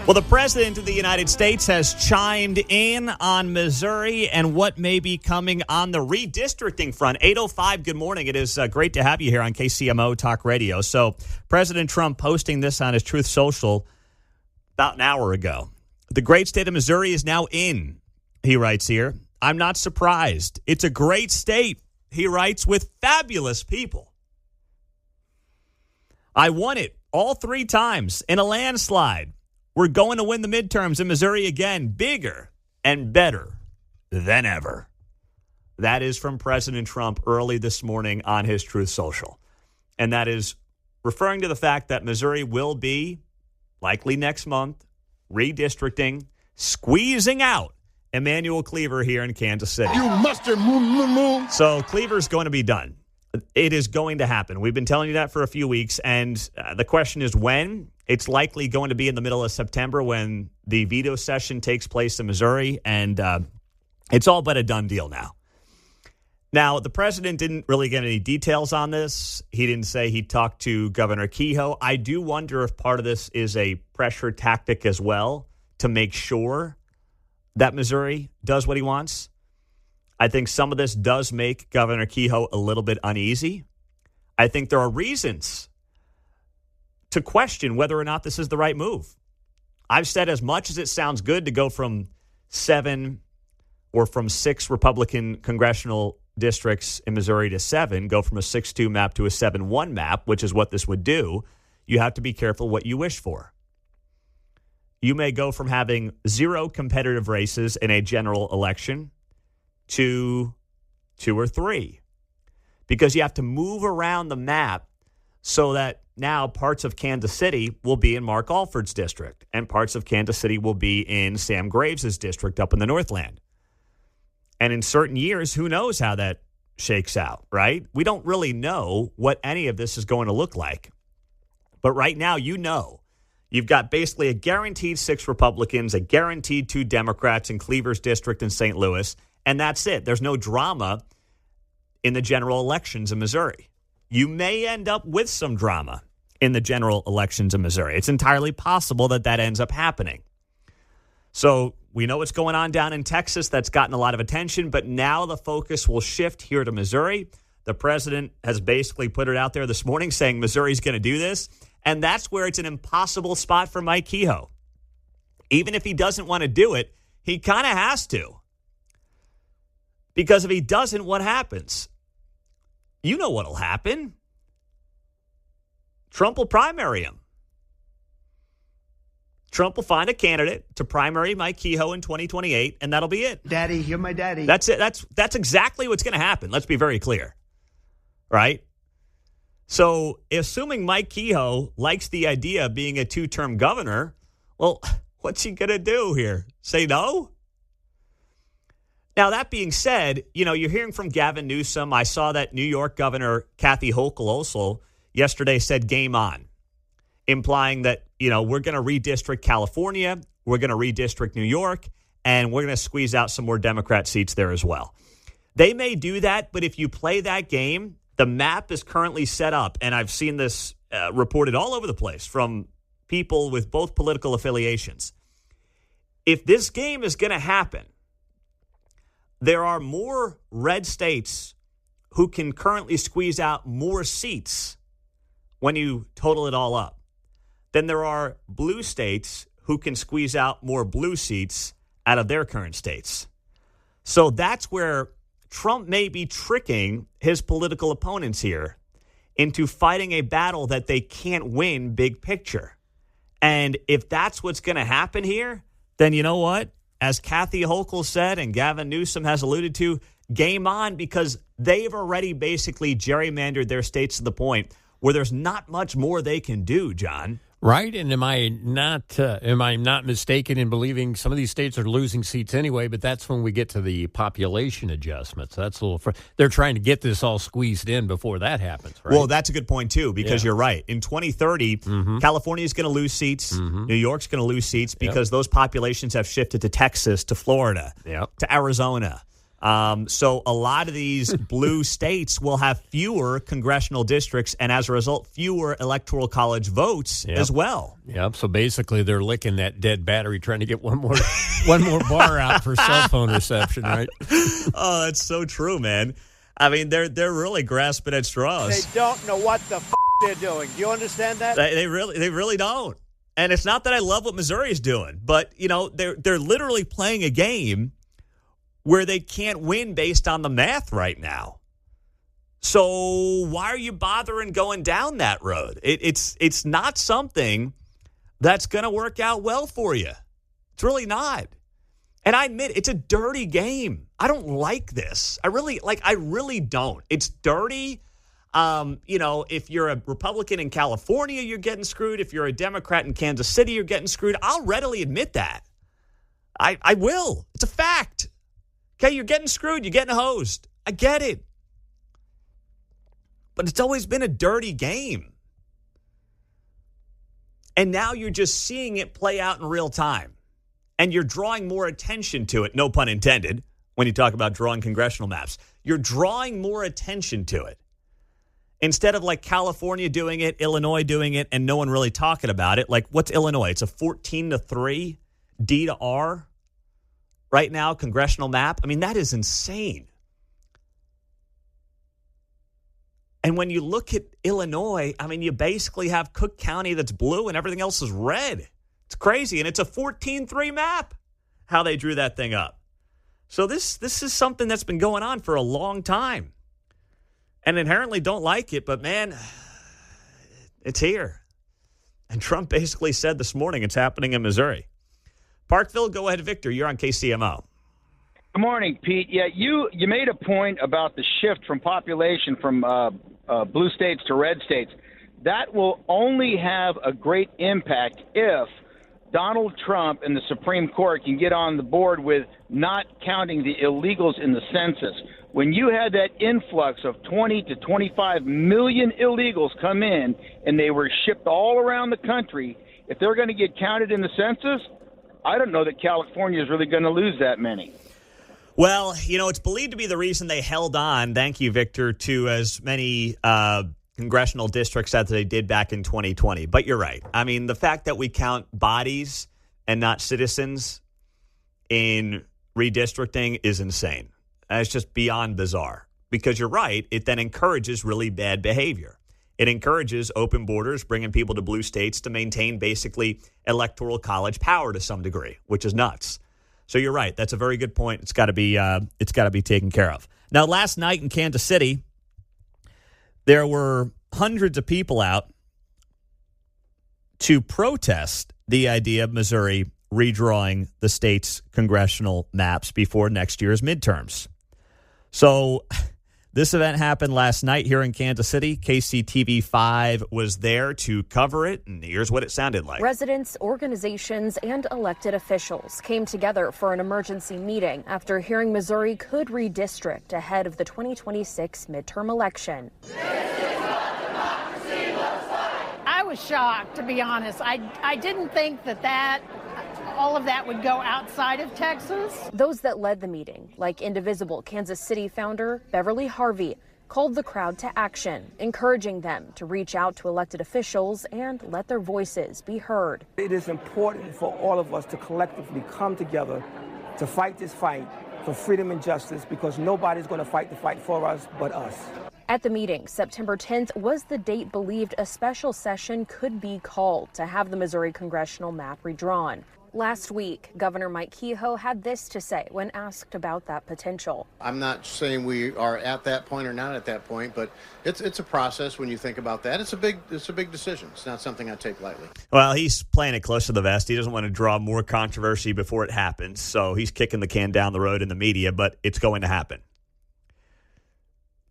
Well, the president of the United States has chimed in on Missouri and what may be coming on the redistricting front. 8:05, good morning. It is great to have you here on KCMO Talk Radio. So President Trump posting this on his Truth Social about an hour ago. The great state of Missouri is now in, he writes here. I'm not surprised. It's a great state, he writes, with fabulous people. I won it all 3 times in a landslide. We're going to win the midterms in Missouri again, bigger and better than ever. That is from President Trump early this morning on his Truth Social. And that is referring to the fact that Missouri will be, likely next month, redistricting, squeezing out Emmanuel Cleaver here in Kansas City. You mustard moo. So Cleaver's going to be done. It is going to happen. We've been telling you that for a few weeks, and the question is when. It's likely going to be in the middle of September when the veto session takes place in Missouri, and it's all but a done deal now. Now, the president didn't really get any details on this. He didn't say he talked to Governor Kehoe. I do wonder if part of this is a pressure tactic as well to make sure that Missouri does what he wants. I think some of this does make Governor Kehoe a little bit uneasy. I think there are reasons to question whether or not this is the right move. I've said as much as it sounds good to go from 7 or from 6 Republican congressional districts in Missouri to 7, go from a 6-2 map to a 7-1 map, which is what this would do, you have to be careful what you wish for. You may go from having 0 competitive races in a general election to 2 or 3, because you have to move around the map so that now parts of Kansas City will be in Mark Alford's district and parts of Kansas City will be in Sam Graves' district up in the Northland. And in certain years, who knows how that shakes out, right? We don't really know what any of this is going to look like. But right now, you know, you've got basically a guaranteed 6 Republicans, a guaranteed 2 Democrats in Cleaver's district in St. Louis, and that's it. There's no drama in the general elections in Missouri. You may end up with some drama in the general elections in Missouri. It's entirely possible that that ends up happening. So we know what's going on down in Texas. That's gotten a lot of attention, but now the focus will shift here to Missouri. The president has basically put it out there this morning saying Missouri's going to do this, and that's where it's an impossible spot for Mike Kehoe. Even if he doesn't want to do it, he kind of has to. Because if he doesn't, what happens? You know what'll happen. Trump will primary him. Trump will find a candidate to primary Mike Kehoe in 2028, and that'll be it. Daddy, you're my daddy. That's it. That's exactly what's going to happen. Let's be very clear. Right? So, assuming Mike Kehoe likes the idea of being a 2-term governor, well, what's he going to do here? Say no? Now, that being said, you know, you're hearing from Gavin Newsom. I saw that New York Governor Kathy Hochul also yesterday said game on, implying that, you know, we're going to redistrict California, we're going to redistrict New York, and we're going to squeeze out some more Democrat seats there as well. They may do that, but if you play that game, the map is currently set up, and I've seen this reported all over the place from people with both political affiliations. If this game is going to happen, there are more red states who can currently squeeze out more seats when you total it all up than there are blue states who can squeeze out more blue seats out of their current states. So that's where Trump may be tricking his political opponents here into fighting a battle that they can't win big picture. And if that's what's going to happen here, then you know what? As Kathy Hochul said and Gavin Newsom has alluded to, game on, because they've already basically gerrymandered their states to the point where there's not much more they can do, John. Right, and am I not mistaken in believing some of these states are losing seats anyway? But that's when we get to the population adjustments. That's a little. They're trying to get this all squeezed in before that happens. Right? Well, that's a good point too, because you're right. In 2030, California is going to lose seats. New York's going to lose seats because those populations have shifted to Texas, to Florida, to Arizona. So a lot of these blue states will have fewer congressional districts and, as a result, fewer electoral college votes as well. Yep. So basically, they're licking that dead battery, trying to get one more bar out for cell phone reception, right? Oh, that's so true, man. I mean, they're really grasping at straws. They don't know what the they're doing. Do you understand that? They really don't. And it's not that I love what Missouri is doing, but they're literally playing a game where they can't win based on the math right now. So why are you bothering going down that road? It's not something that's going to work out well for you. It's really not. And I admit, it's a dirty game. I don't like this. I really don't. It's dirty. If you're a Republican in California, you're getting screwed. If you're a Democrat in Kansas City, you're getting screwed. I'll readily admit that. I will. It's a fact. Okay, you're getting screwed. You're getting hosed. I get it. But it's always been a dirty game. And now you're just seeing it play out in real time. And you're drawing more attention to it, no pun intended, when you talk about drawing congressional maps. You're drawing more attention to it. Instead of like California doing it, Illinois doing it, and no one really talking about it. Like, what's Illinois? It's a 14-3 D to R right now, congressional map. I mean, that is insane. And when you look at Illinois, I mean, you basically have Cook County that's blue and everything else is red. It's crazy. And it's a 14-3 map, how they drew that thing up. So this is something that's been going on for a long time. And inherently don't like it, but man, it's here. And Trump basically said this morning it's happening in Missouri. Parkville, go ahead, Victor. You're on KCMO. Good morning, Pete. Yeah, you made a point about the shift from population from blue states to red states. That will only have a great impact if Donald Trump and the Supreme Court can get on the board with not counting the illegals in the census. When you had that influx of 20 to 25 million illegals come in and they were shipped all around the country, if they're going to get counted in the census, I don't know that California is really going to lose that many. Well, it's believed to be the reason they held on, thank you, Victor, to as many congressional districts as they did back in 2020. But you're right. I mean, the fact that we count bodies and not citizens in redistricting is insane. And it's just beyond bizarre. Because you're right, it then encourages really bad behavior. It encourages open borders, bringing people to blue states to maintain basically electoral college power to some degree, which is nuts. So you're right. That's a very good point. It's got to be taken care of. Now, last night in Kansas City, there were hundreds of people out to protest the idea of Missouri redrawing the state's congressional maps before next year's midterms. So this event happened last night here in Kansas City. KCTV5 was there to cover it, and here's what it sounded like. Residents, organizations, and elected officials came together for an emergency meeting after hearing Missouri could redistrict ahead of the 2026 midterm election. I was shocked, to be honest. I didn't think that all of that would go outside of Texas. Those that led the meeting, like Indivisible Kansas City founder Beverly Harvey, called the crowd to action, encouraging them to reach out to elected officials and let their voices be heard. It is important for all of us to collectively come together to fight this fight for freedom and justice, because nobody's going to fight the fight for us but us. At the meeting, September 10th was the date believed a special session could be called to have the Missouri congressional map redrawn. Last week, Governor Mike Kehoe had this to say when asked about that potential. I'm not saying we are at that point or not at that point, but it's a process when you think about that. It's a big decision. It's not something I take lightly. Well, he's playing it close to the vest. He doesn't want to draw more controversy before it happens, so he's kicking the can down the road in the media, but it's going to happen.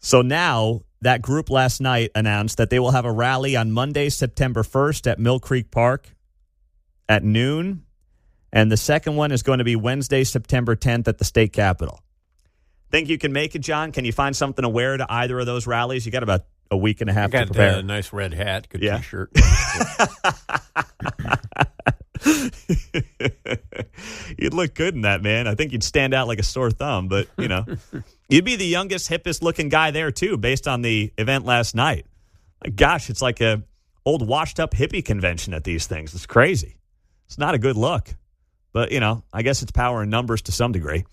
So now that group last night announced that they will have a rally on Monday, September 1st at Mill Creek Park at noon. And the second one is going to be Wednesday, September 10th at the state capitol. Think you can make it, John? Can you find something to wear to either of those rallies? You got about a week and a half to prepare. Got a nice red hat, good T-shirt. You'd look good in that, man. I think you'd stand out like a sore thumb, but, you'd be the youngest, hippest looking guy there, too, based on the event last night. My gosh, it's like a old washed up hippie convention at these things. It's crazy. It's not a good look. But, I guess it's power in numbers to some degree.